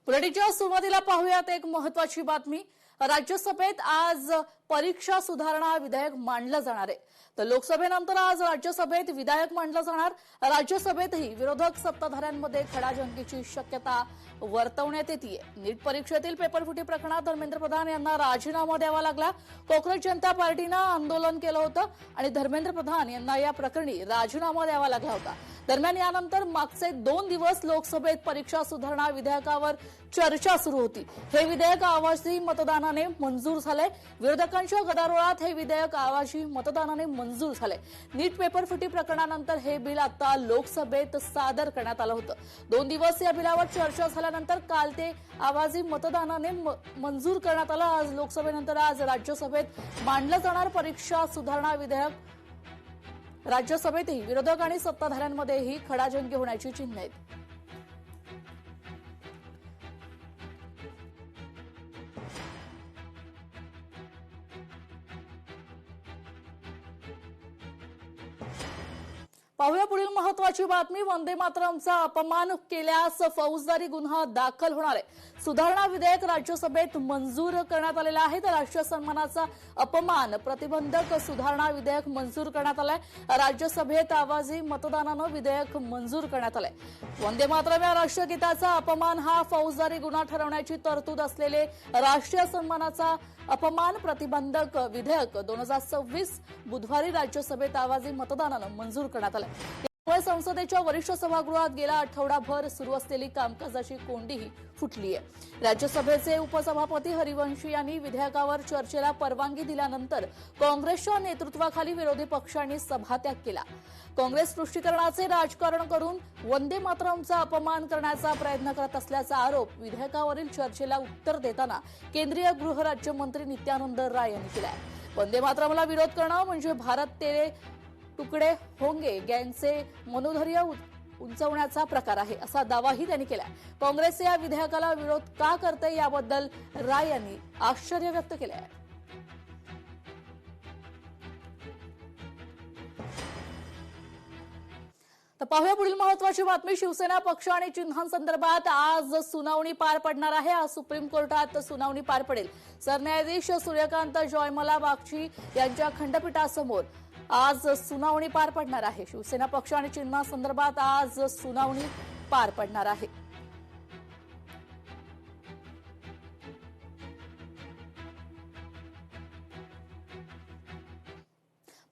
बुलेटिनच्या सुरुवातीला पाहूयात एक महत्त्वाची बातमी। राज्यसभेत आज परीक्षा सुधारणा विधेयक मांडलं जाणार आहे। तर लोकसभेनंतर आज राज्यसभेत विधेयक मांडलं जाणार। राज्यसभेतही विरोधक सत्ताधाऱ्यांमध्ये खडाजंगीची शक्यता वर्तवण्यात येते। नीट परीक्षेतील पेपरफुटी प्रकरणात धर्मेंद्र प्रधान यांना राजीनामा द्यावा लागला। कोकण जनता पार्टीनं आंदोलन केलं होतं आणि धर्मेंद्र प्रधान यांना या प्रकरणी राजीनामा द्यावा लागला होता। दरम्यान यानंतर मागचे 2 दिवस लोकसभेत परीक्षा सुधारणा विधेयकावर चर्चा सुरू होती। हे विधेयक आवाजी मतदानाने मंजूर झाले। विरोधकांच्या गदारोळात हे विधेयक आवाजी मतदानाने मंजूर झाले। नीट पेपरफुटी प्रकरणानंतर हे बिल आता लोकसभेत सादर करण्यात आलं होतं। 2 दिवस या बिलावर चर्चा झाल्यानंतर काल ते आवाजी मतदानाने मंजूर करण्यात आलं। आज लोकसभेनंतर आज राज्यसभेत मांडलं जाणार परीक्षा सुधारणा विधेयक। राज्यसभेतही विरोधक आणि सत्ताधाऱ्यांमध्येही खडाजंगी होण्याची चिन्हे आहेत। पाहूया पुढील महत्त्वाची बातमी। वंदे मातरमचा अपमान केल्यास फौजदारी गुन्हा दाखल होणार आहे। सुधारणा विधेयक राज्यसभेत मंजूर करण्यात आलेलं आहे। तर राष्ट्रीय सन्मानाचा अपमान प्रतिबंधक सुधारणा विधेयक मंजूर करण्यात आलंय। राज्यसभेत आवाजी मतदानानं विधेयक मंजूर करण्यात आलंय। वंदे मातरम या राष्ट्रगीताचा अपमान हा फौजदारी गुन्हा ठरवण्याची तरतूद असलेले राष्ट्रीय सन्मानाचा अपमान प्रतिबंधक विधेयक 2026 बुधवारी राज्यसभेत आवाजी मतदानानं मंजूर करण्यात आलं। यामुळे संसदेच्या वरिष्ठ सभागृहात गेला आठवडाभर सुरू असलेली कामकाजाची कोंडीही फुटली आहे। राज्यसभेचे उपसभापती हरिवंश यांनी विधेयकावर चर्चेला परवानगी दिल्यानंतर काँग्रेसच्या नेतृत्वाखाली विरोधी पक्षांनी सभात्याग केला। काँग्रेस तुष्टीकरणाचे राजकारण करून वंदे मातरमचा अपमान करण्याचा प्रयत्न करत असल्याचा आरोप विधेयकावरील चर्चेला उत्तर देताना केंद्रीय गृहराज्यमंत्री नित्यानंद राय यांनी केला आहे। वंदे मातरमला विरोध करणं म्हणजे भारत तेरे तुकडे होंगे गँगचे मनोधैर्य उंचवण्याचा प्रकार आहे, असा दावाही त्यांनी केला। काँग्रेस या विधेयकाला विरोध का करते याबद्दल राय यांनी आश्चर्य व्यक्त केले आहे। तर पाहूया पुढील महत्त्वाची बातमी। शिवसेना पक्ष आणि चिन्हांसंदर्भात आज सुनावणी पार पडणार आहे। आज सुप्रीम कोर्टात सुनावणी पार पडेल। सरन्यायाधीश सूर्यकांत जॉयमला बागची यांच्या खंडपीठासमोर आज सुनावणी पार पडणार आहे। शिवसेना पक्ष आणि चिन्हांसंदर्भात आज सुनावणी पार पडणार आहे।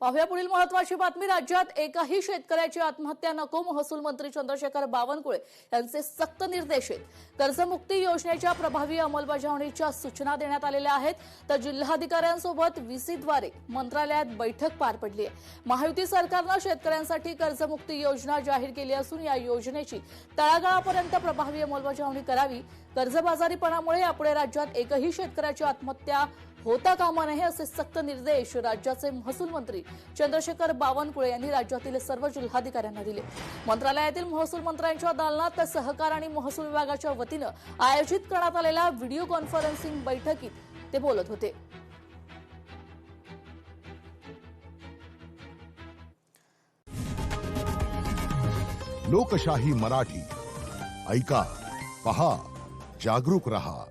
पाहूया पुढील महत्त्वाची बातमी। राज्यात एकही शेतकऱ्याची आत्महत्या नको, महसूल मंत्री चंद्रशेखर बावनकुळे यांचे सक्त निर्देश आहेत। कर्जमुक्ती योजनेच्या प्रभावी अंमलबजावणीच्या सूचना देण्यात आलेल्या आहेत। तर जिल्हाधिकाऱ्यांसोबत व्हीसीद्वारे मंत्रालयात बैठक पार पडली आहे। महायुती सरकारने शेतकऱ्यांसाठी कर्जमुक्ती योजना जाहीर केली असून या योजनेची तळागाळापर्यंत प्रभावी अंमलबजावणी करावी। कर्जबाजारीपणामुळे यापुढे राज्यात एकही शेतकऱ्याची आत्महत्या होता कामा नये असे सक्त निर्देश राज्याचे महसूल मंत्री चंद्रशेखर बावनकुळे यांनी राज्यातील सर्व जिल्हाधिकाऱ्यांना दिले। मंत्रालयातील महसूल मंत्र्यांच्या दालनात सहकार आणि महसूल विभागाच्या वतीनं आयोजित करण्यात आलेल्या व्हिडिओ कॉन्फरन्सिंग बैठकीत ते बोलत होते। लोकशाही मराठी ऐका, पहा, जागरूक रहा।